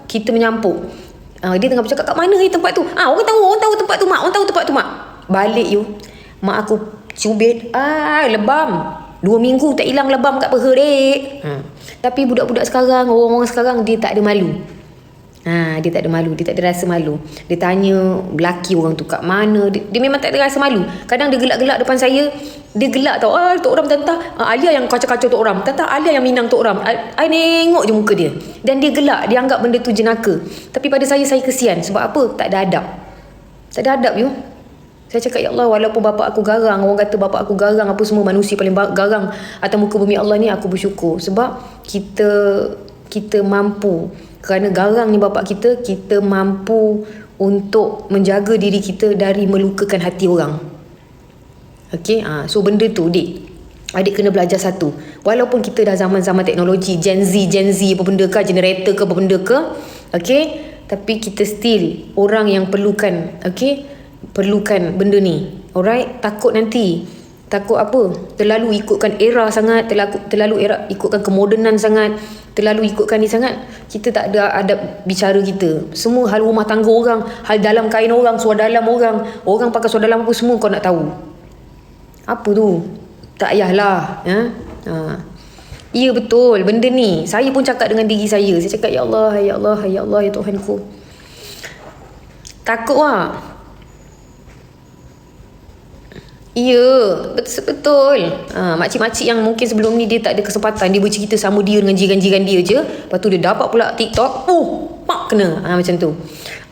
kita menyampuk. Dia tengah bercakap, kat mana tempat tu? Orang tahu tempat tu mak. Orang tahu tempat tu mak. Balik mak aku cubit. Lebam. 2 minggu tak hilang lebam kat peha dek. Tapi budak-budak sekarang, orang-orang sekarang, dia tak ada malu. Dia tak ada malu, dia tak ada rasa malu. Dia tanya lelaki orang tu kat mana. Dia memang tak ada rasa malu. Kadang dia gelak-gelak depan saya. Dia gelak tau. Tok Ram tentang Alia yang kacau-kacau Tok Ram. Tentang Alia yang minang Tok Ram. I nengok je muka dia. Dan dia gelak. Dia anggap benda tu jenaka. Tapi pada saya kesian. Sebab apa? Tak ada adab. Tak ada adab you. Saya cakap, ya Allah, walaupun bapak aku garang, orang kata bapak aku garang, apa semua, manusia paling garang atas muka bumi Allah ni, aku bersyukur. Sebab kita mampu. Kerana garang ni bapak kita mampu untuk menjaga diri kita dari melukakan hati orang. Okay, so benda tu adik kena belajar satu. Walaupun kita dah zaman-zaman teknologi, Gen Z apa benda ke, generator ke apa benda ke, okay, tapi kita still orang yang perlukan benda ni. Alright, takut apa, terlalu ikutkan era sangat, terlalu ikutkan kemodenan sangat, terlalu ikutkan ni sangat, kita tak ada adab bicara kita. Semua hal rumah tangga orang, hal dalam kain orang, suara dalam orang pakai suara dalam apa semua kau nak tahu. Apa tu? Tak payahlah. Ya betul benda ni. Saya pun cakap dengan diri saya. Saya cakap, ya Allah, ya Allah, ya Allah, ya Tuhanku. Takut lah. Ya, betul. Makcik-makcik yang mungkin sebelum ni dia tak ada kesempatan, dia bercerita sama dia dengan jiran-jiran dia je. Lepas tu dia dapat pula TikTok. Mak kena. Macam tu.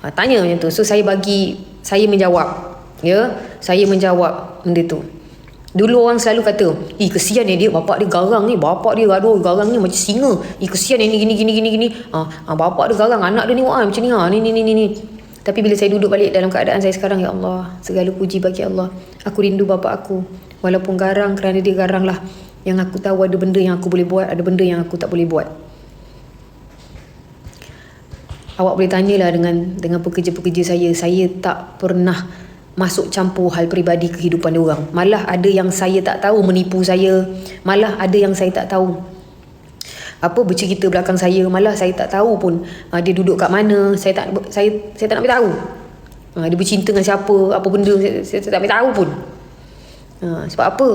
Tanya macam tu. So saya menjawab. Ya, saya menjawab benda tu. Dulu orang selalu kata, kesian dia, bapak dia garang ni, bapak dia garang ni macam singa. Kesian ni gini. Bapak dia garang, anak dia ni macam ni, ni. Tapi bila saya duduk balik dalam keadaan saya sekarang, ya Allah, segala puji bagi Allah. Aku rindu bapak aku. Walaupun garang, kerana dia garang lah. Yang aku tahu ada benda yang aku boleh buat, ada benda yang aku tak boleh buat. Awak boleh tanyalah dengan pekerja-pekerja saya. Saya tak pernah masuk campur hal peribadi kehidupan dia orang. Malah ada yang saya tak tahu menipu saya. Malah ada yang saya tak tahu bercerita belakang saya. Malah saya tak tahu pun dia duduk kat mana. Saya tak nak tahu. Dia bercinta dengan siapa, apa benda, saya tak tahu pun. Sebab apa?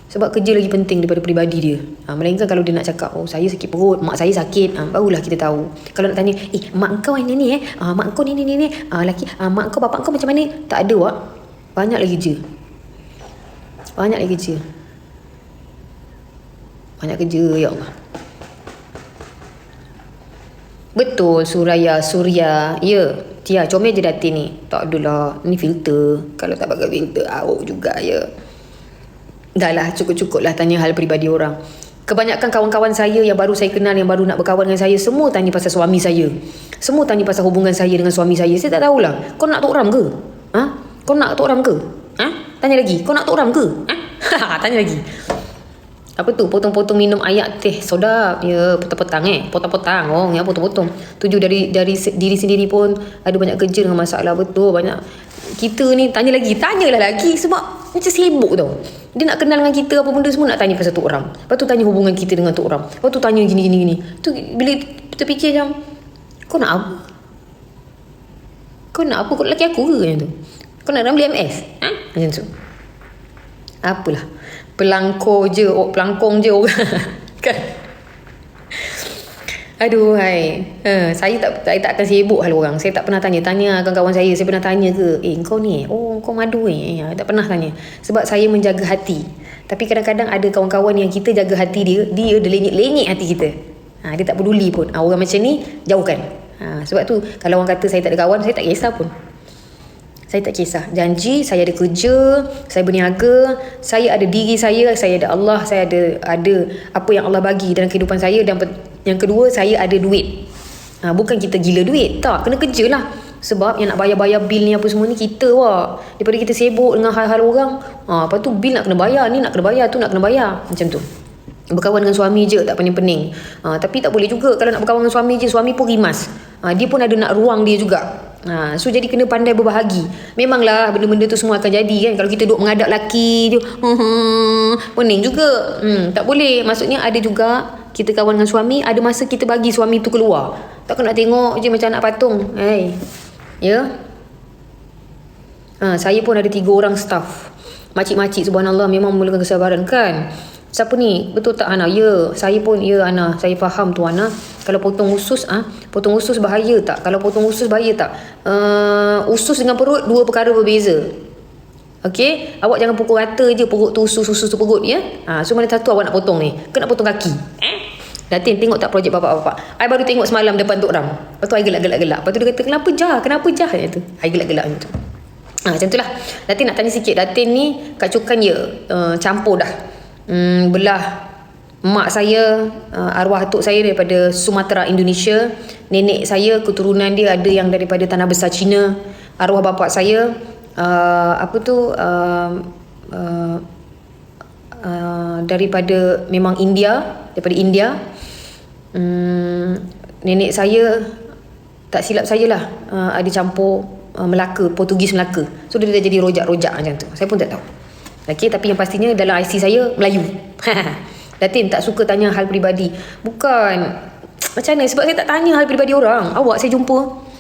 Sebab kerja lagi penting daripada peribadi dia. Melainkan kalau dia nak cakap, saya sakit perut, mak saya sakit, barulah kita tahu. Kalau nak tanya, mak kau ni mak kau ni laki, mak kau, bapak kau macam mana? Tak ada wak. Banyak lagi kerja. Banyak kerja, ya Allah. Betul, Surya. Ya, Tia, comel je datin ni. Tak adalah, ni filter. Kalau tak pakai filter, awak juga, ya. Dah lah, cukup-cukup lah tanya hal peribadi orang. Kebanyakan kawan-kawan saya yang baru saya kenal, yang baru nak berkawan dengan saya, semua tanya pasal suami saya. Semua tanya pasal hubungan saya dengan suami saya. Saya tak tahulah. Kau nak Tok Ram ke? Kau nak Tok Ram ke? Tanya lagi. Kau nak Tok Ram ke? Tanya lagi. Apa tu? Potong-potong minum air teh soda. Ya, petang-petang potong-potong. Ya, potong-potong. Tuju dari diri sendiri pun ada banyak kerja dengan masalah. Betul, banyak. Kita ni tanyalah lagi. Sebab macam sibuk tau. Dia nak kenal dengan kita, apa benda semua nak tanya pasal Tok Ram. Lepas tu tanya hubungan kita dengan Tok Ram. Lepas tu tanya gini. Tu bila terfikir macam, kau nak apa? Kau lelaki aku ke macam tu? Kau nak beli MS? Macam tu. Apalah. Pelangkong je orang. Kan? Aduh, hai. Saya tak akan sibuk hal orang. Saya tak pernah tanya kawan-kawan saya. Saya pernah tanya ke, kau ni, kau madu ni. Tak pernah tanya. Sebab saya menjaga hati. Tapi kadang-kadang ada kawan-kawan yang kita jaga hati dia dah lenyek hati kita. Dia tak peduli pun. Orang macam ni, jauhkan. Sebab tu, kalau orang kata saya tak ada kawan, saya tak kisah pun. Saya tak kisah. Janji, saya ada kerja, saya berniaga, saya ada diri saya ada Allah, saya ada apa yang Allah bagi dalam kehidupan saya. Dan yang kedua, saya ada duit. Bukan kita gila duit. Tak, kena kerja lah. Sebab yang nak bayar-bayar bil ni apa semua ni kita wak. Daripada kita sibuk dengan hal-hal orang. Lepas tu bil nak kena bayar, ni nak kena bayar, tu nak kena bayar. Macam tu. Berkawan dengan suami je tak pening-pening. Tapi tak boleh juga kalau nak berkawan dengan suami je. Suami pun rimas. Dia pun ada nak ruang dia juga. So jadi kena pandai berbahagi. Memanglah benda-benda tu semua akan jadi kan. Kalau kita duduk mengadap laki tu, pening juga. Tak boleh. Maksudnya ada juga kita kawan dengan suami, ada masa kita bagi suami tu keluar. Takkan nak tengok je macam anak patung. Ya. Saya pun ada 3 orang staff. Makcik-makcik, subhanallah, memang memerlukan kesabaran kan. Siapa ni? Betul tak Hana? Ya, saya pun, ya Hana, saya faham tu Hana. Kalau potong usus, potong usus bahaya tak? Kalau potong usus bahaya tak? Usus dengan perut 2 perkara berbeza. Okey, awak jangan pukul rata je perut tu usus tu perut ya. So mana satu awak nak potong ni? Ke nak potong kaki? Datin tengok tak projek bapak-bapak? I baru tengok semalam depan Tok Ram. Lepas tu I gelak-gelak. Lepas tu dia kata, kenapa jah tu? I gelak-gelak macam tu. Macam tu lah. Datin nak tanya sikit. Datin ni kacukan ya, campur dah. Belah mak saya, arwah atuk saya daripada Sumatera, Indonesia. Nenek saya keturunan dia ada yang daripada tanah besar Cina. Arwah bapak saya daripada memang India, daripada India. Nenek saya, tak silap saya lah, ada campur Melaka, Portugis Melaka. So dia dah jadi rojak-rojak macam tu. Saya pun tak tahu. Okay, tapi yang pastinya dalam IC saya Melayu. Datin tak suka tanya hal peribadi. Bukan macam mana, sebab saya tak tanya hal peribadi orang. Awak saya jumpa,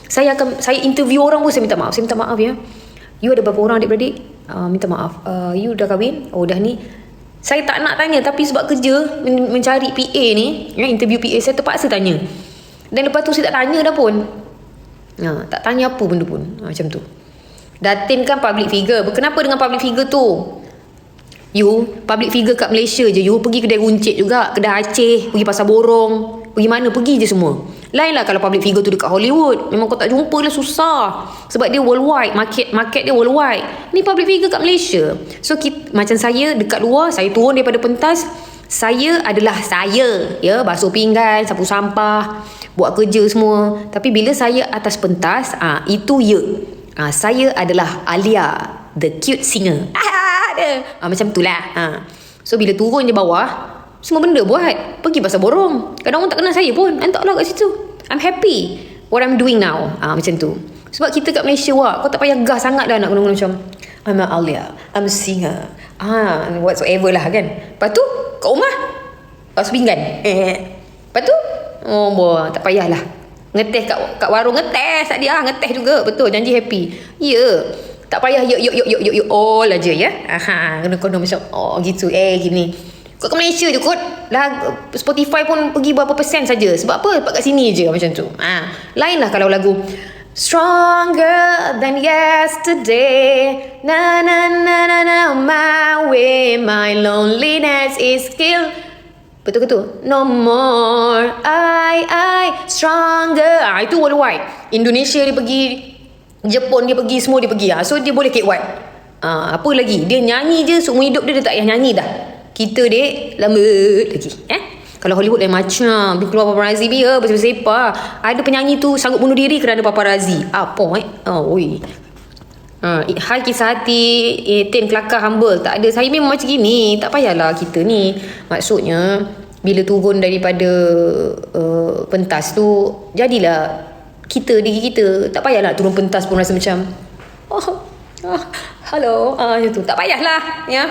saya interview orang pun saya minta maaf. Saya minta maaf ya. You ada berapa orang adik-beradik? Minta maaf. You dah kahwin? Oh dah ni. Saya tak nak tanya, tapi sebab kerja mencari PA ni, interview PA, saya terpaksa tanya. Dan lepas tu saya tak tanya dah pun. Tak tanya apa benda pun. Macam tu. Datin kan public figure. Kenapa dengan public figure tu? You public figure kat Malaysia je. You pergi kedai runcit juga, kedai Aceh, pergi pasar borong, pergi mana pergi je semua. Lain lah kalau public figure tu dekat Hollywood. Memang kau tak jumpa lah, susah. Sebab dia worldwide, market dia worldwide. Ni public figure kat Malaysia. So macam saya dekat luar, saya turun daripada pentas, saya adalah saya, ya, basuh pinggan, sapu sampah, buat kerja semua. Tapi bila saya atas pentas, itu ya, saya adalah Alia, the cute singer. Macam tu lah. So bila turun je bawah, semua benda buat. Pergi pasar borong, kadang orang tak kenal saya pun, hantarlah kat situ. I'm happy what I'm doing now. Macam tu. Sebab kita kat Malaysia, kau tak payah gas sangat dah nak guna-guna macam I'm Alia, I'm a singer, whatsoever lah kan. Lepas tu kat rumah basuh pinggan. Lepas tu tak payahlah ngeteh kat warung, ngeteh tak dia, ngeteh juga. Betul, janji happy. Ya, tak payah yuk all aja ya. Kena macam gitu gini. Kau ke Malaysia je kot lah, Spotify pun pergi berapa persen saja. Sebab apa? Sebab kat sini je macam tu. Lain lah kalau lagu Stronger than yesterday, na na na na na, my way, my loneliness is killed. Betul ke tu? No more, I stronger. Itu worldwide. Indonesia dia pergi, Jepun dia pergi, semua dia pergi. So dia boleh kewat. Apa lagi? Dia nyanyi je seumur hidup dia tak payah nyanyi dah. Kita dek lambat lagi. Kalau Hollywood lain macam, dia keluar paparazzi dia bersepah. Ada penyanyi tu sanggup bunuh diri kerana paparazzi. Apa hai kisah hati, ten kelakar humble. Tak ada, saya memang macam gini. Tak payahlah kita ni. Maksudnya bila turun daripada pentas tu, jadilah kita, diri kita. Tak payahlah turun pentas pun rasa macam hello, macam tu. Tak payahlah ya.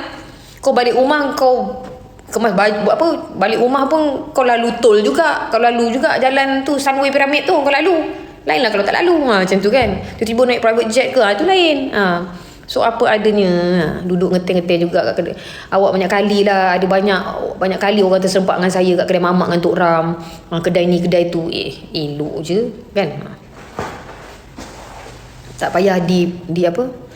Kau balik rumah, kau kemas baju, buat apa, balik rumah pun kau lalu tol juga. Kau lalu juga jalan tu, Sunway Pyramid tu kau lalu. Lain lah kalau tak lalu. Macam tu kan. Tiba-tiba naik private jet ke, itu lain. So apa adanya, duduk ngeteh-ngeteh juga kat kedai. Awak banyak kali lah, ada banyak kali orang terserempak dengan saya kat kedai mamak dengan Tok Ram. Kedai ni kedai tu, elok je kan. Tak payah di apa,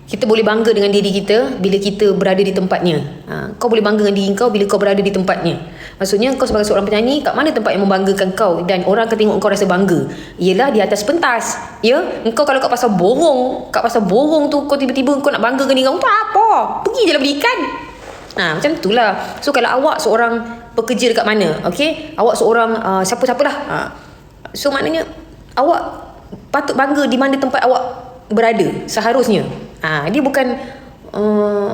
kita boleh bangga dengan diri kita bila kita berada di tempatnya. Kau boleh bangga dengan diri kau bila kau berada di tempatnya. Maksudnya kau sebagai seorang penyanyi, kat mana tempat yang membanggakan kau dan orang akan tengok kau rasa bangga? Ialah di atas pentas. Ya, engkau kalau kat pasar borong tu kau tiba-tiba kau nak banggakan diri kau, tak apa. Pergi je lah beli ikan. Macam itulah. So kalau awak seorang pekerja dekat mana, okey? Awak seorang siapa-siapalah. So maknanya awak patut bangga di mana tempat awak berada seharusnya. Dia bukan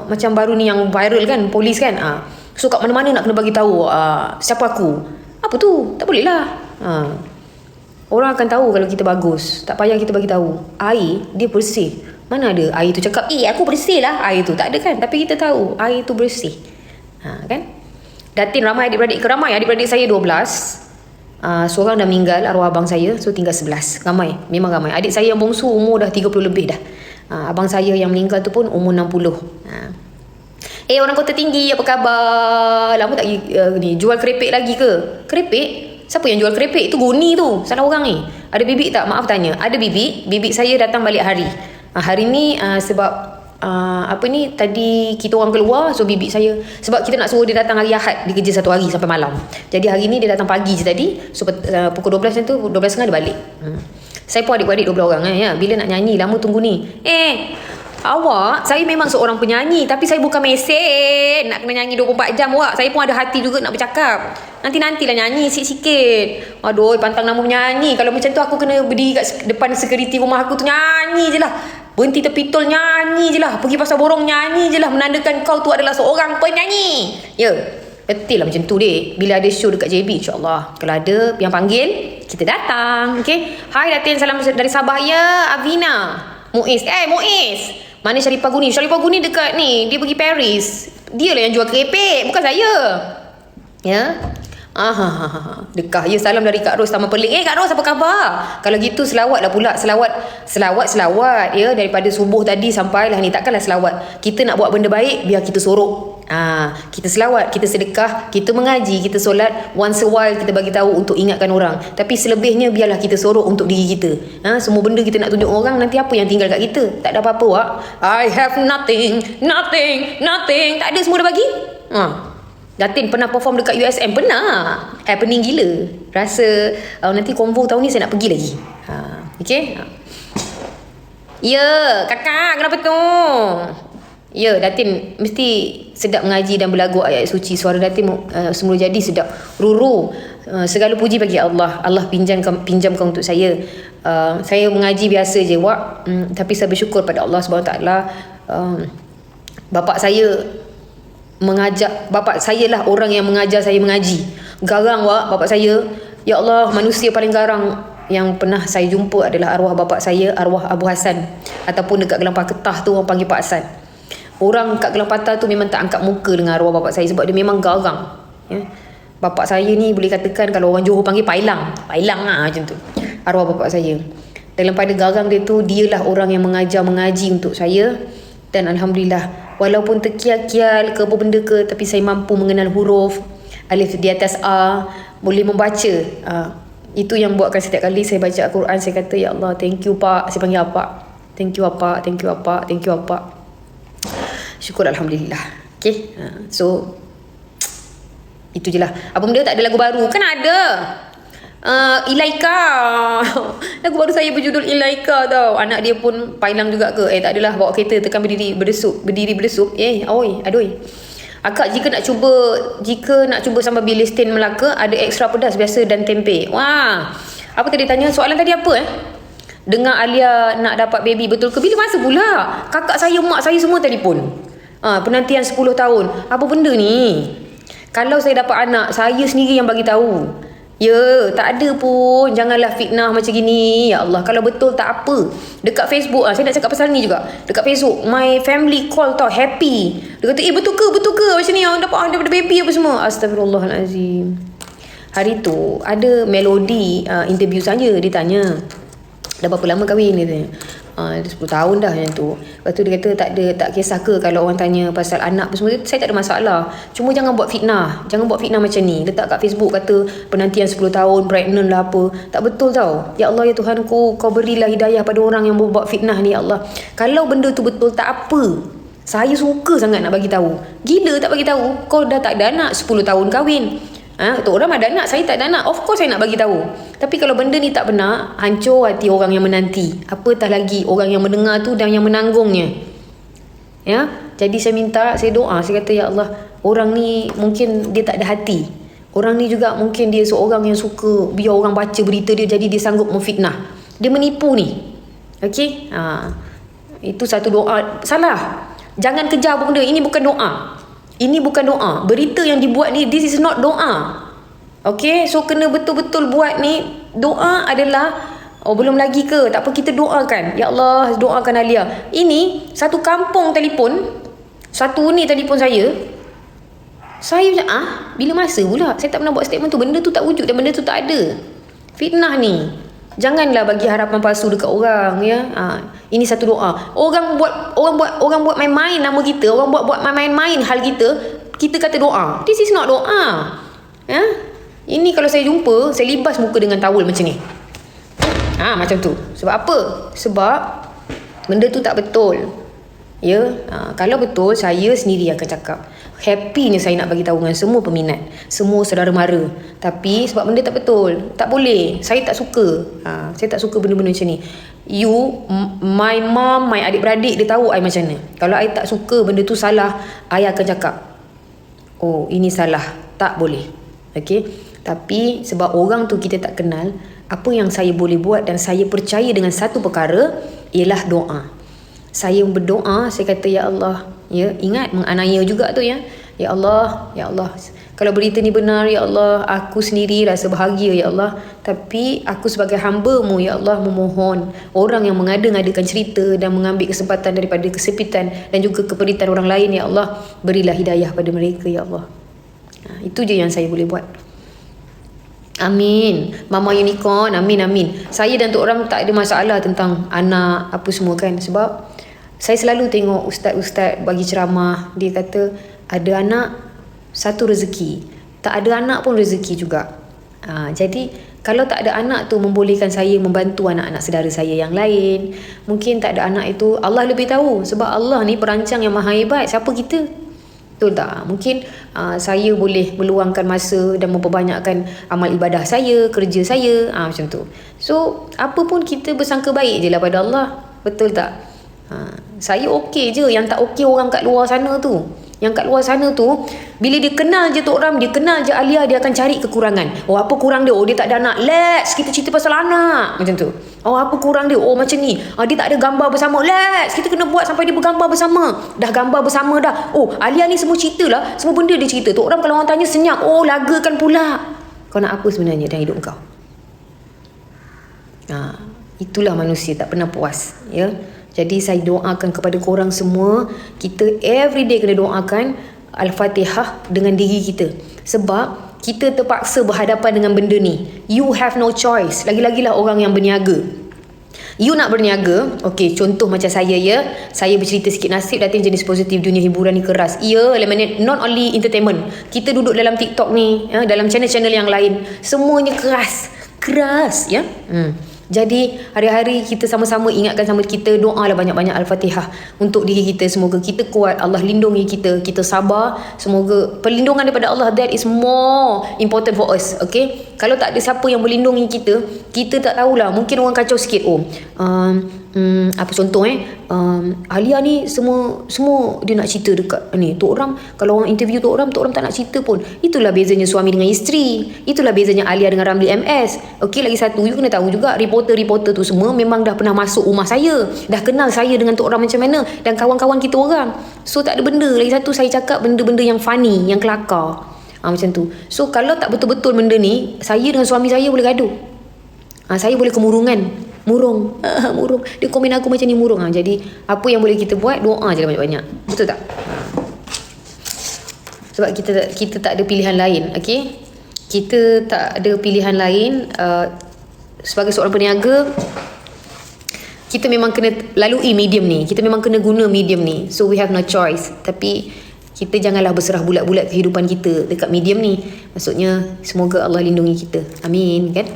macam baru ni yang viral kan, polis kan. So kat mana-mana nak kena bagi tahu siapa aku. Apa tu? Tak boleh lah. Orang akan tahu kalau kita bagus. Tak payah kita bagi tahu. Air dia bersih. Mana ada air tu cakap aku bersih lah air tu. Tak ada kan. Tapi kita tahu air tu bersih. Kan. Datin ramai adik-beradik ke? Ramai. Adik-beradik saya 12. Seorang dah meninggal, arwah abang saya. So tinggal 11. Ramai. Memang ramai. Adik saya yang bongsu umur dah 30 lebih dah. Abang saya yang meninggal tu pun umur 60. Orang Kota Tinggi, apa khabar? Lama tak ni jual kerepek lagi ke? Kerepek? Siapa yang jual kerepek? Itu Goni tu. Salah orang ni. Ada bibik tak? Maaf tanya. Ada bibik. Bibik saya datang balik hari. Hari ni sebab tadi kita orang keluar, so bibik saya, sebab kita nak suruh dia datang hari Ahad, dia kerja 1 hari sampai malam. Jadi hari ni dia datang pagi je tadi. So pukul 12 macam tu, 12.30 dia balik. Saya pun adik-beradik 12 orang ya. Bila nak nyanyi, lama tunggu ni. Awak, saya memang seorang penyanyi, tapi saya bukan mesin nak kena nyanyi 24 jam awak. Saya pun ada hati juga nak bercakap. Nantilah nyanyi sikit-sikit. Aduh, pantang nama penyanyi. Kalau macam tu aku kena berdiri kat depan security rumah aku tu, nyanyi je lah. Berhenti tepi tol, nyanyi je lah. Pergi pasar borong, nyanyi je lah. Menandakan kau tu adalah seorang penyanyi. Ya, betul lah macam tu dek. Bila ada show dekat JB, insyaAllah. Kalau ada yang panggil, kita datang. Okay. Hai Datin, salam dari Sabah. Ya, Avina. Muiz. Muiz. Mana Sharifah Guni? Sharifah Guni dekat ni. Dia pergi Paris. Dia lah yang jual kerepek. Bukan saya. Ya. Dekah. Ya, salam dari Kak Ros Taman Perling. Kak Ros, apa khabar? Kalau gitu selawat lah pula. Selawat. Ya, daripada subuh tadi sampailah ni. Takkanlah selawat. Kita nak buat benda baik, biar kita sorok. Kita selawat, kita sedekah, kita mengaji, kita solat. Once a while kita bagi tahu untuk ingatkan orang. Tapi selebihnya biarlah kita sorok untuk diri kita. Semua benda kita nak tunjuk orang, nanti apa yang tinggal kat kita? Tak ada apa-apa wak. I have nothing. Tak ada, semua dah bagi. Datin pernah perform dekat USM? Pernah. Happening gila. Rasa nanti konvo tahun ni saya nak pergi lagi. Okay. Ya, kakak, kenapa tu? Ya, Datin mesti sedap mengaji dan berlagu ayat suci. Suara Datin semula jadi sedap. Ruru. Segala puji bagi Allah. Allah pinjamkan untuk saya. Saya mengaji biasa je wak. Tapi saya bersyukur pada Allah SWT. Bapak saya lah orang yang mengajar saya mengaji. Garang wak bapak saya. Ya Allah, manusia paling garang yang pernah saya jumpa adalah arwah bapak saya, arwah Abu Hassan. Ataupun dekat Gelampar Ketah tu orang panggil Pak Hassan. Orang kat Gelampar Ketah tu memang tak angkat muka dengan arwah bapak saya sebab dia memang garang. Bapak saya ni boleh katakan kalau orang Johor panggil Pailang macam tu. Arwah bapak saya. Dalam pada garang dia tu, dialah orang yang mengajar mengaji untuk saya. Dan Alhamdulillah, walaupun terkial-kial ke apa benda ke, tapi saya mampu mengenal huruf alif di atas A, boleh membaca. Itu yang buatkan setiap kali saya baca Al-Quran, saya kata, ya Allah, thank you Pak. Saya panggil Apak. Thank you Apak. Syukur Alhamdulillah. Okay. So itu je lah. Apa benda tak ada lagu baru? Kan ada. Ilaika. Lagu baru saya berjudul Ilaika tau. Anak dia pun Pailang juga ke? Tak adalah, bawa kereta tekan berdiri berdesup. Aduh. Akak jika nak cuba sambal bilistin Melaka, ada ekstra pedas biasa dan tempe. Wah. Apa tadi tanya? Soalan tadi apa Dengar Alia nak dapat baby, betul ke? Bila masa pula? Kakak saya, mak saya semua telefon. Penantian 10 tahun. Apa benda ni? Kalau saya dapat anak, saya sendiri yang bagi tahu. Ya, tak ada pun. Janganlah fitnah macam gini. Ya Allah, kalau betul tak apa. Dekat Facebook, saya nak cakap pasal ni juga. Dekat Facebook, my family call tau, happy. Dia kata, betul ke? Macam ni, dapat baby apa semua. Astagfirullahalazim. Hari tu, ada Melody interview saya. Dia tanya, dah berapa lama kahwin? Dia tanya. 10 tahun dah macam tu. Lepas tu dia kata tak kisah ke kalau orang tanya pasal anak apa semua. Saya tak ada masalah. Cuma jangan buat fitnah. Jangan buat fitnah macam ni. Letak kat Facebook kata penantian 10 tahun, pregnant lah apa. Tak betul tau. Ya Allah, ya Tuhanku, kau berilah hidayah pada orang yang buat fitnah ni, ya Allah. Kalau benda tu betul tak apa. Saya suka sangat nak bagi tahu. Gila tak bagi tahu. Kau dah tak ada anak, 10 tahun kahwin. Tu orang ada anak, saya tak ada anak. Of course saya nak bagi tahu. Tapi kalau benda ni tak benar, hancur hati orang yang menanti. Apatah lagi orang yang mendengar tu dan yang menanggungnya. Ya. Jadi saya minta, saya doa, saya kata, ya Allah, orang ni mungkin dia tak ada hati. Orang ni juga mungkin dia seorang yang suka biar orang baca berita dia, jadi dia sanggup memfitnah. Dia menipu ni. Okey? Itu satu doa. Salah. Jangan kejar benda. Ini bukan doa. Ini bukan doa. Berita yang dibuat ni, this is not doa. Okay, so kena betul-betul buat ni. Doa adalah, belum lagi ke? Tak apa, kita doakan. Ya Allah, doakan Alia. Ini, satu kampung telefon. Satu ni telefon saya. Saya macam, bila masa pula saya tak pernah buat statement tu? Benda tu tak wujud dan benda tu tak ada. Fitnah ni. Janganlah bagi harapan palsu dekat orang, ya. Ini satu doa. Orang buat main-main nama kita, orang buat main-main hal kita, kita kata doa. This is not doa. Ya. Ini kalau saya jumpa, saya libas muka dengan towel macam ni. Macam tu. Sebab apa? Sebab benda tu tak betul. Ya. Kalau betul, saya sendiri akan cakap. Happynya saya nak bagi tahu dengan semua peminat, semua saudara mara. Tapi sebab benda tak betul, tak boleh. Saya tak suka. Saya tak suka benda-benda macam ni. My mom, my adik-beradik, dia tahu I macam mana. Kalau I tak suka benda tu salah, I akan cakap, oh ini salah, tak boleh. Okay. Tapi sebab orang tu kita tak kenal, apa yang saya boleh buat dan saya percaya dengan satu perkara ialah doa. Saya berdoa, saya kata, ya Allah, ya, ingat menganiaya juga tu, ya. Ya Allah, kalau berita ni benar, ya Allah, aku sendiri rasa bahagia, ya Allah. Tapi aku sebagai hamba-Mu, ya Allah, memohon orang yang mengada-ngadakan cerita dan mengambil kesempatan daripada kesepitan dan juga keperitan orang lain, ya Allah, berilah hidayah pada mereka, ya Allah. Itu je yang saya boleh buat. Amin. Mama Unicorn, amin. Saya dan Tok Ram tak ada masalah tentang anak apa semua kan. Sebab saya selalu tengok ustaz-ustaz bagi ceramah, dia kata ada anak satu rezeki, tak ada anak pun rezeki juga. Jadi kalau tak ada anak tu membolehkan saya membantu anak-anak saudara saya yang lain. Mungkin tak ada anak itu, Allah lebih tahu. Sebab Allah ni perancang yang maha hebat. Siapa kita? Betul tak? Mungkin saya boleh meluangkan masa dan memperbanyakkan amal ibadah saya, kerja saya, macam tu. So apa pun kita bersangka baik je lah pada Allah. Betul tak? Saya okey je. Yang tak okey orang kat luar sana tu. Yang kat luar sana tu, bila dia kenal je Tok Ram, dia kenal je Alia, dia akan cari kekurangan. Oh, apa kurang dia? Oh, dia tak ada anak. Let's kita cerita pasal anak. Macam tu. Oh, apa kurang dia? Oh, macam ni. Dia tak ada gambar bersama. Let's kita kena buat sampai dia bergambar bersama. Dah gambar bersama dah. Oh, Alia ni semua cerita lah. Semua benda dia cerita. Tok Ram kalau orang tanya senyap. Oh, lagakan pula. Kau nak apa sebenarnya dalam hidup kau? Itulah manusia tak pernah puas, ya. Jadi saya doakan kepada korang semua, kita everyday kena doakan Al-Fatihah dengan diri kita. Sebab kita terpaksa berhadapan dengan benda ni. You have no choice. Lagi-lagilah orang yang berniaga. You nak berniaga, okay, contoh macam saya, ya. Saya bercerita sikit nasib datin jenis positif dunia hiburan ni keras. Ya, not only entertainment. Kita duduk dalam TikTok ni, ya, dalam channel-channel yang lain, semuanya keras, ya. Jadi hari-hari kita sama-sama ingatkan sama kita, doalah banyak-banyak Al-Fatihah untuk diri kita. Semoga kita kuat, Allah lindungi kita, kita sabar. Semoga perlindungan daripada Allah, that is more important for us. Okay, kalau tak ada siapa yang melindungi kita, kita tak tahulah. Mungkin orang kacau sikit. Apa contoh Alia ni semua dia nak cerita dekat ni Tok Ram. Kalau orang interview Tok Ram tak nak cerita pun. Itulah bezanya suami dengan isteri. Itulah bezanya Alia dengan Ramli MS. Okey, lagi satu, you kena tahu juga, reporter tu semua memang dah pernah masuk rumah saya, dah kenal saya dengan Tok Ram macam mana, dan kawan-kawan kita orang. So tak ada benda. Lagi satu, saya cakap benda-benda yang funny, yang kelakar, macam tu. So kalau tak betul-betul benda ni, saya dengan suami saya boleh gaduh. Saya boleh kemurungan. Murung. Dia komen aku macam ni, murung. Jadi apa yang boleh kita buat, doa je lah banyak-banyak. Betul tak? Sebab kita tak ada pilihan lain. Okay, kita tak ada pilihan lain. Sebagai seorang peniaga, kita memang kena lalui medium ni. Kita memang kena guna medium ni. So we have no choice. Tapi kita janganlah berserah bulat-bulat kehidupan kita dekat medium ni. Maksudnya semoga Allah lindungi kita. Amin, kan?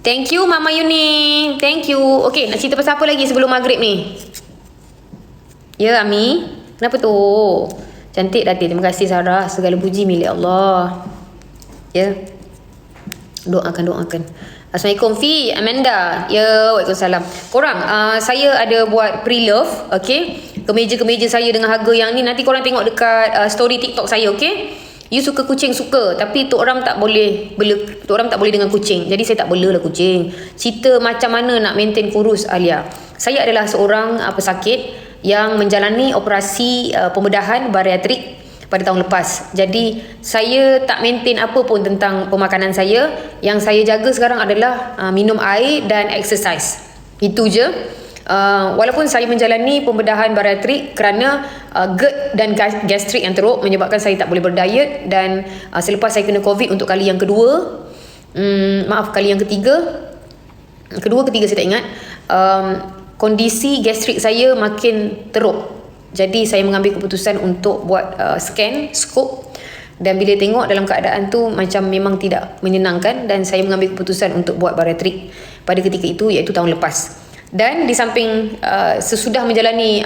Thank you Mama Yuni. Thank you. Okay, nak cerita pasal apa lagi sebelum maghrib ni? Ya, Ami. Kenapa tu? Cantik Datin. Terima kasih Sarah. Segala puji milik Allah. Ya. Doakan. Assalamualaikum Fi, Amanda. Ya, waalaikumsalam. Korang, saya ada buat pre-love, okay? Kemeja-kemeja saya dengan harga yang ni. Nanti korang tengok dekat story TikTok saya, okay? You suka kucing, suka. Tapi Tok Ram tak boleh Tok Ram tak boleh dengan kucing. Jadi saya tak bela lah kucing. Cerita macam mana nak maintain kurus Alia. Saya adalah seorang pesakit yang menjalani operasi pembedahan bariatrik pada tahun lepas. Jadi saya tak maintain apa pun tentang pemakanan saya. Yang saya jaga sekarang adalah minum air dan exercise. Itu je. Walaupun saya menjalani pembedahan bariatrik kerana GERD dan gastrik yang teruk menyebabkan saya tak boleh berdiet, dan selepas saya kena COVID untuk kali yang kedua, kali yang ketiga saya tak ingat, kondisi gastrik saya makin teruk. Jadi saya mengambil keputusan untuk buat scan skop, dan bila tengok dalam keadaan tu macam memang tidak menyenangkan, dan saya mengambil keputusan untuk buat bariatrik pada ketika itu, iaitu tahun lepas. Dan di samping sesudah menjalani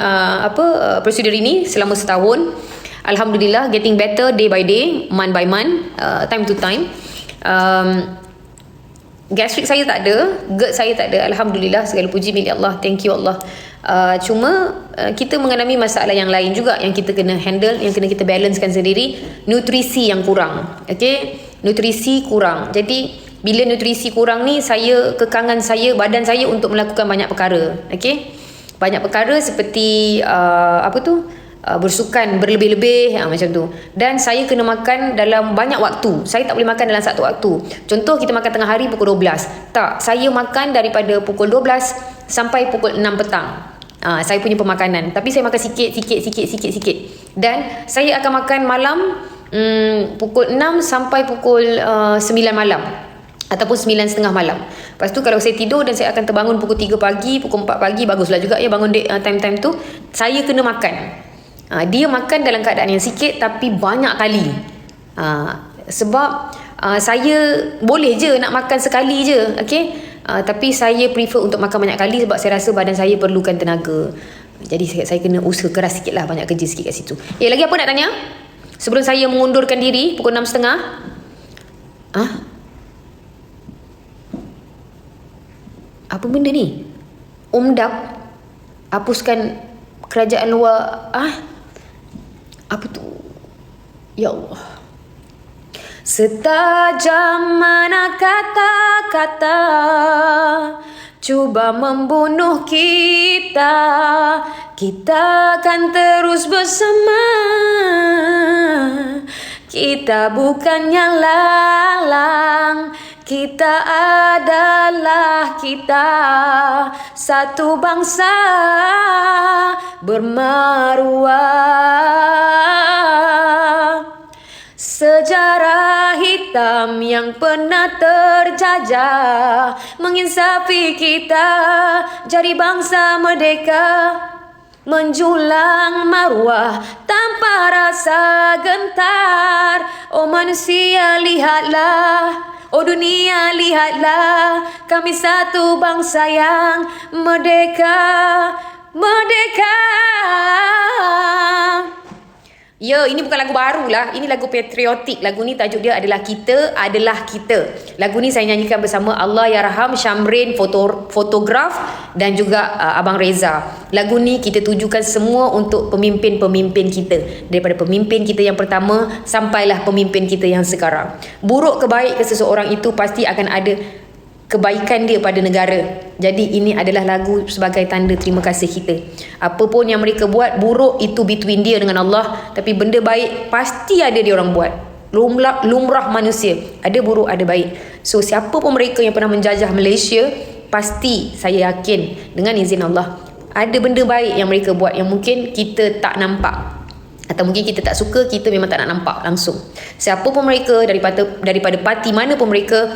prosedur ini selama setahun, alhamdulillah getting better day by day, month by month, time to time. Gastrik saya tak ada, GERD saya tak ada, alhamdulillah, segala puji milik Allah, thank you Allah. Cuma kita mengalami masalah yang lain juga yang kita kena handle, yang kena kita balancekan sendiri. Nutrisi yang kurang, okay? Nutrisi kurang. Jadi bila nutrisi kurang ni, kekangan badan saya untuk melakukan banyak perkara, okay? Banyak perkara seperti bersukan berlebih-lebih, macam tu. Dan saya kena makan dalam banyak waktu. Saya tak boleh makan dalam satu waktu. Contoh, kita makan tengah hari pukul 12. Tak, saya makan daripada pukul 12 sampai pukul 6 petang. Saya punya pemakanan. Tapi saya makan sikit. Dan saya akan makan malam pukul 6 sampai pukul 9 malam. Ataupun 9.30 malam. Lepas tu kalau saya tidur dan saya akan terbangun pukul 3 pagi, pukul 4 pagi, baguslah juga ya bangun time-time tu. Saya kena makan. Dia makan dalam keadaan yang sikit tapi banyak kali. Sebab saya boleh je nak makan sekali je, okay? Tapi saya prefer untuk makan banyak kali sebab saya rasa badan saya perlukan tenaga. Jadi saya kena usaha keras sikit lah, banyak kerja sikit kat situ. Lagi apa nak tanya? Sebelum saya mengundurkan diri pukul 6.30. Apa benda ni? Umdap hapuskan kerajaan luar. Apa tu? Ya Allah. Setajam mana kata-kata cuba membunuh kita, kita akan terus bersama. Kita bukannya lalang, kita adalah kita, satu bangsa bermaruah. Sejarah hitam yang pernah terjajah menginsafi kita jadi bangsa merdeka, menjulang maruah tanpa rasa gentar. Oh manusia lihatlah, oh dunia lihatlah, kami satu bangsa yang merdeka, merdeka. Ya, ini bukan lagu baru lah. Ini lagu patriotik. Lagu ni tajuk dia adalah Kita Adalah Kita. Lagu ni saya nyanyikan bersama Allah Yarham Syamrin, fotograf, dan juga Abang Reza. Lagu ni kita tujukan semua untuk pemimpin-pemimpin kita. Daripada pemimpin kita yang pertama sampailah pemimpin kita yang sekarang. Buruk ke baik ke seseorang itu pasti akan ada kebaikan dia pada negara. Jadi ini adalah lagu sebagai tanda terima kasih kita. Apa pun yang mereka buat buruk, itu between dia dengan Allah. Tapi benda baik pasti ada dia orang buat. Lumrah manusia, ada buruk ada baik. So siapa pun mereka yang pernah menjajah Malaysia, pasti saya yakin dengan izin Allah ada benda baik yang mereka buat yang mungkin kita tak nampak, atau mungkin kita tak suka, kita memang tak nak nampak langsung. Siapa pun mereka, daripada parti mana pun mereka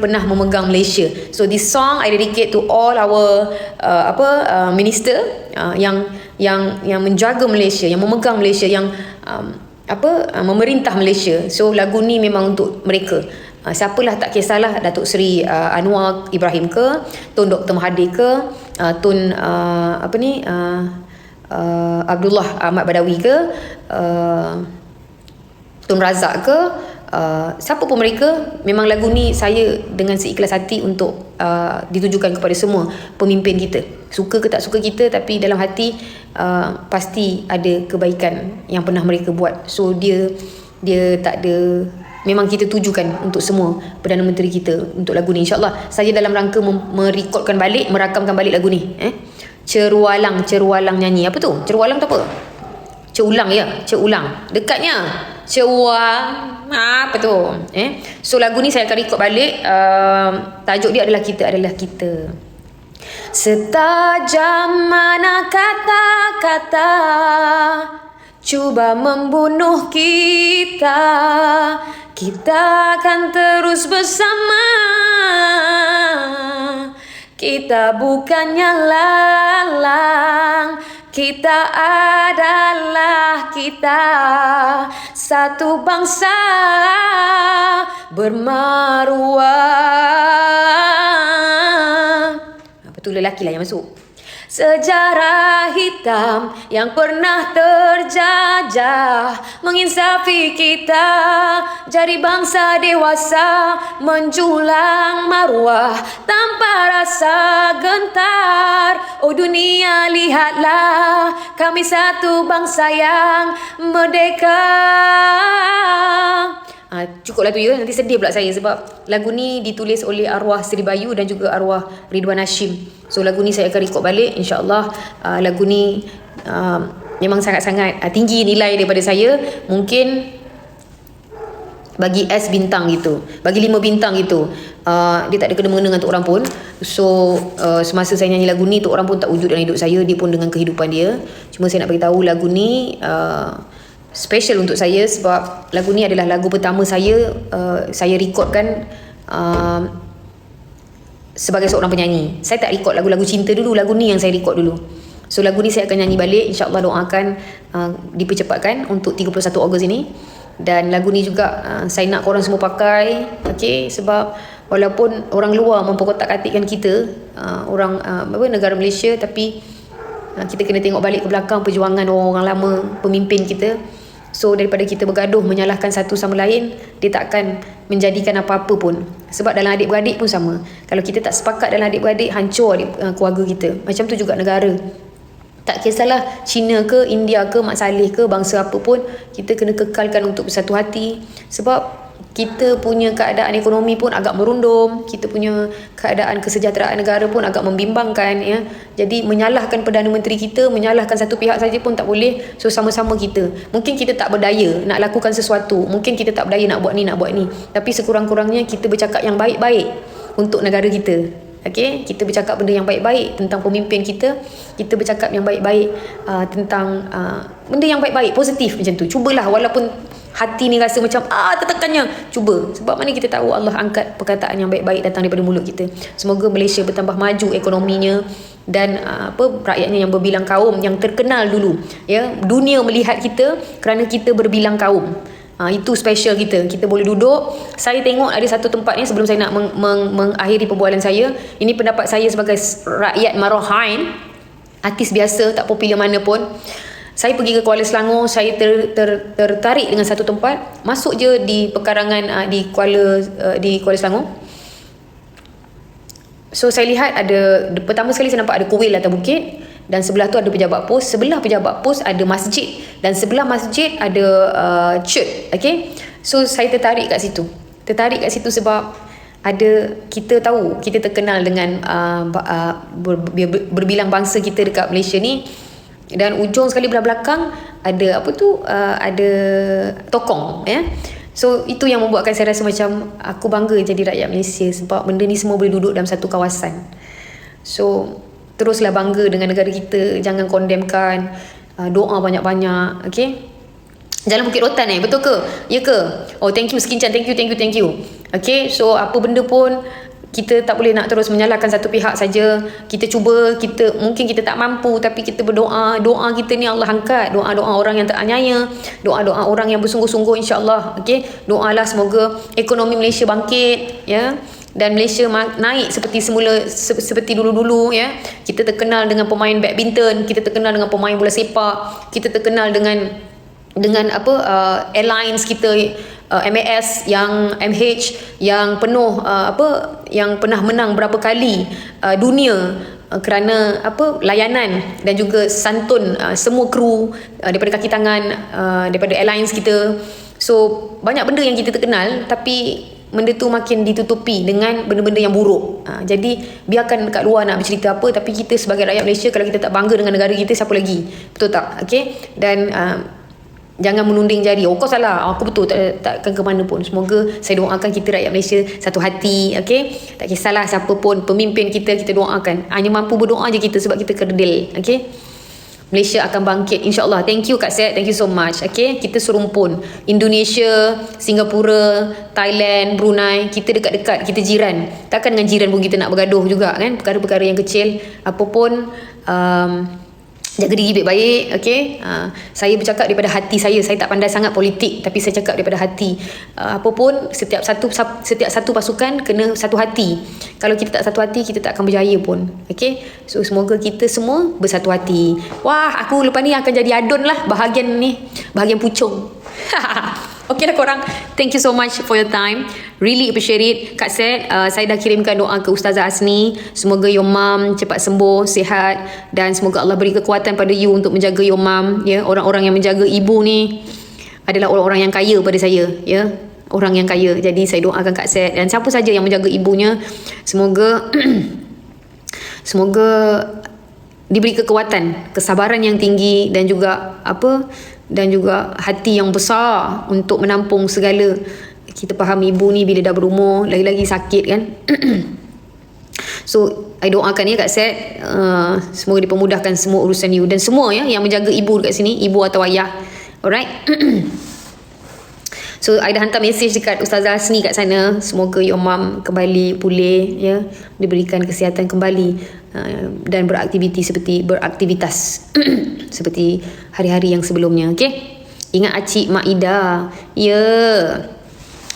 pernah memegang Malaysia. So this song I dedicate to all our minister yang menjaga Malaysia, yang memegang Malaysia, yang memerintah Malaysia. So lagu ni memang untuk mereka. Siapalah, tak kisahlah, Datuk Seri Anwar Ibrahim ke, Tun Dr. Mahathir ke, Tun Abdullah Ahmad Badawi ke, Tun Razak ke, siapa pun mereka, memang lagu ni saya dengan seikhlas hati untuk ditujukan kepada semua pemimpin kita. Suka ke tak suka kita, tapi dalam hati pasti ada kebaikan yang pernah mereka buat. So dia tak ada, memang kita tujukan untuk semua Perdana Menteri kita untuk lagu ni. InsyaAllah saya dalam rangka merakamkan balik lagu ni. Cerualang nyanyi. Apa tu? Cerualang tu apa? Cerulang ya, cerulang. Dekatnya. Apa tu? So lagu ni saya akan record balik. Tajuk dia adalah Kita Adalah Kita. setajam mana kata-kata cuba membunuh kita, kita akan terus bersama. Kita bukannya lalang, kita adalah kita, satu bangsa bermaruah. Betul, lelaki lah yang masuk. Sejarah hitam yang pernah terjajah menginsafi kita, jadi bangsa dewasa menjulang maruah tanpa rasa gentar. Oh dunia lihatlah, kami satu bangsa yang merdeka. Cukuplah tu ya, nanti sedih pula saya sebab lagu ni ditulis oleh arwah Seri Bayu dan juga arwah Ridwan Hashim. So lagu ni saya akan rekod balik, insyaAllah. Lagu ni memang sangat-sangat tinggi nilai daripada saya. Mungkin bagi S bintang gitu, bagi 5 bintang gitu. Dia tak ada kena-mengena dengan tok orang pun. So semasa saya nyanyi lagu ni, tok orang pun tak wujud dalam hidup saya. Dia pun dengan kehidupan dia. Cuma saya nak beritahu lagu ni special untuk saya sebab lagu ni adalah lagu pertama saya rekodkan sebagai seorang penyanyi. Saya tak rekod lagu-lagu cinta dulu, lagu ni yang saya rekod dulu. So lagu ni saya akan nyanyi balik, insyaAllah doakan dipercepatkan untuk 31 Ogos ini. Dan lagu ni juga saya nak korang semua pakai, okay? Sebab walaupun orang luar memperkotak-katikkan kita, orang negara Malaysia, tapi kita kena tengok balik ke belakang perjuangan orang-orang lama, pemimpin kita. So daripada kita bergaduh menyalahkan satu sama lain, dia takkan menjadikan apa-apa pun. Sebab dalam adik-beradik pun sama. Kalau kita tak sepakat dalam adik-beradik, hancur keluarga kita. Macam tu juga negara. Tak kisahlah Cina ke, India ke, Mak Saleh ke, bangsa apa pun, kita kena kekalkan untuk bersatu hati. Sebab kita punya keadaan ekonomi pun agak merundum, kita punya keadaan kesejahteraan negara pun agak membimbangkan, ya. Jadi menyalahkan Perdana Menteri kita, menyalahkan satu pihak saja pun tak boleh. So sama-sama kita, mungkin kita tak berdaya nak lakukan sesuatu, mungkin kita tak berdaya nak buat ni, tapi sekurang-kurangnya kita bercakap yang baik-baik untuk negara kita. Okay? Kita bercakap benda yang baik-baik tentang pemimpin kita, kita bercakap yang baik-baik tentang benda yang baik-baik, positif macam tu. Cubalah, walaupun hati ni rasa macam tertekannya, cuba. Sebab mana kita tahu Allah angkat perkataan yang baik-baik datang daripada mulut kita. Semoga Malaysia bertambah maju ekonominya dan rakyatnya yang berbilang kaum, yang terkenal dulu, ya. Dunia melihat kita kerana kita berbilang kaum. Itu special kita. Kita boleh duduk. Saya tengok ada satu tempat ni, sebelum saya nak mengakhiri perbualan saya, ini pendapat saya sebagai rakyat Marohain, artis biasa, tak popular mana pun. Saya pergi ke Kuala Selangor, saya tertarik dengan satu tempat. Masuk je di pekarangan di Kuala Selangor. So saya lihat ada, pertama sekali saya nampak ada kuil atas bukit, dan sebelah tu ada pejabat pos, sebelah pejabat pos ada masjid, dan sebelah masjid ada church. Okay? So saya tertarik kat situ sebab kita tahu, kita terkenal dengan berbilang bangsa kita dekat Malaysia ni. Dan ujung sekali belah belakang ada ada tokong, ya. So itu yang membuatkan saya rasa macam aku bangga jadi rakyat Malaysia, sebab benda ni semua boleh duduk dalam satu kawasan. So teruslah bangga dengan negara kita, jangan condemnkan, doa banyak-banyak, okay? Jalan Bukit Rotan betul ke? Ya ke? Oh, thank you Skin Chan, thank you. Okay, so apa benda pun kita tak boleh nak terus menyalahkan satu pihak saja. Kita cuba, mungkin kita tak mampu, tapi kita berdoa. Doa kita ni Allah angkat. Doa-doa orang yang teraniaya, doa-doa orang yang bersungguh-sungguh, insya-Allah. Okey, doalah semoga ekonomi Malaysia bangkit, ya. Dan Malaysia naik seperti semula, seperti dulu-dulu, ya. Kita terkenal dengan pemain badminton, kita terkenal dengan pemain bola sepak, kita terkenal dengan airlines kita, MAS yang MH yang penuh yang pernah menang berapa kali dunia kerana layanan dan juga santun semua kru daripada kaki tangan daripada airlines kita. So banyak benda yang kita terkenal, tapi benda tu makin ditutupi dengan benda-benda yang buruk. Jadi biarkan kat luar nak bercerita apa, tapi kita sebagai rakyat Malaysia, kalau kita tak bangga dengan negara kita, siapa lagi? Betul tak? Okay? Dan Jangan menunding jari. Oh, kau salah. Aku betul, takkan ke mana pun. Semoga saya doakan kita rakyat Malaysia satu hati. Okay, tak kisahlah siapa pun pemimpin kita doakan. Hanya mampu berdoa je kita sebab kita kerdil. Okay, Malaysia akan bangkit, insyaAllah. Thank you Kak Seth, thank you so much. Okay, kita serumpun. Indonesia, Singapura, Thailand, Brunei, kita dekat-dekat, kita jiran. Takkan dengan jiran pun kita nak bergaduh juga kan. Perkara-perkara yang kecil, apa pun, jaga diri baik-baik. Okay, saya bercakap daripada hati saya tak pandai sangat politik, tapi saya cakap daripada hati. Apa pun, setiap satu pasukan kena satu hati. Kalau kita tak satu hati, kita tak akan berjaya pun. Okay, so semoga kita semua bersatu hati. Wah, aku lepas ni akan jadi adun lah bahagian pucung. Okay lah korang, thank you so much for your time, really appreciate it. Kak Seth, saya dah kirimkan doa ke Ustazah Asni, semoga your mom cepat sembuh, sihat, dan semoga Allah beri kekuatan pada you untuk menjaga your mom. Ya, orang-orang yang menjaga ibu ni adalah orang-orang yang kaya pada saya, ya, orang yang kaya. Jadi saya doakan Kak Seth dan siapa saja yang menjaga ibunya, semoga semoga diberi kekuatan, kesabaran yang tinggi, dan juga hati yang besar untuk menampung segala. Kita faham ibu ni bila dah berumur, lagi-lagi sakit kan. So I doakan ya Kak Seth, semoga dipermudahkan semua urusan you dan semua ya yang menjaga ibu dekat sini, ibu atau ayah. Alright. So I dah hantar mesej dekat Ustazah Asni kat sana, semoga your mom kembali pulih, ya, diberikan kesihatan kembali, dan beraktivitas seperti hari-hari yang sebelumnya. Okay, ingat Acik Mak Ida. Ya,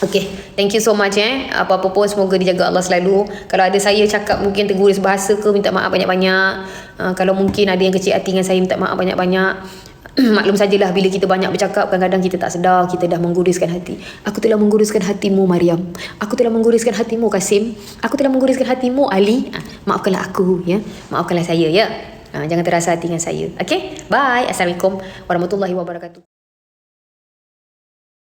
okay, thank you so much. Apa-apa pun semoga dijaga Allah selalu. Kalau ada saya cakap mungkin terguris bahasa ke, minta maaf banyak-banyak. Kalau mungkin ada yang kecil hati dengan saya, minta maaf banyak-banyak. Maklum sajalah bila kita banyak bercakap, kadang-kadang kita tak sedar kita dah mengguriskan hati. Aku telah mengguriskan hatimu Mariam, aku telah mengguriskan hatimu Kasim, aku telah mengguriskan hatimu Ali. Maafkanlah aku, ya, maafkanlah saya, ya. Jangan terasa hati dengan saya. Okay, bye. Assalamualaikum warahmatullahi wabarakatuh.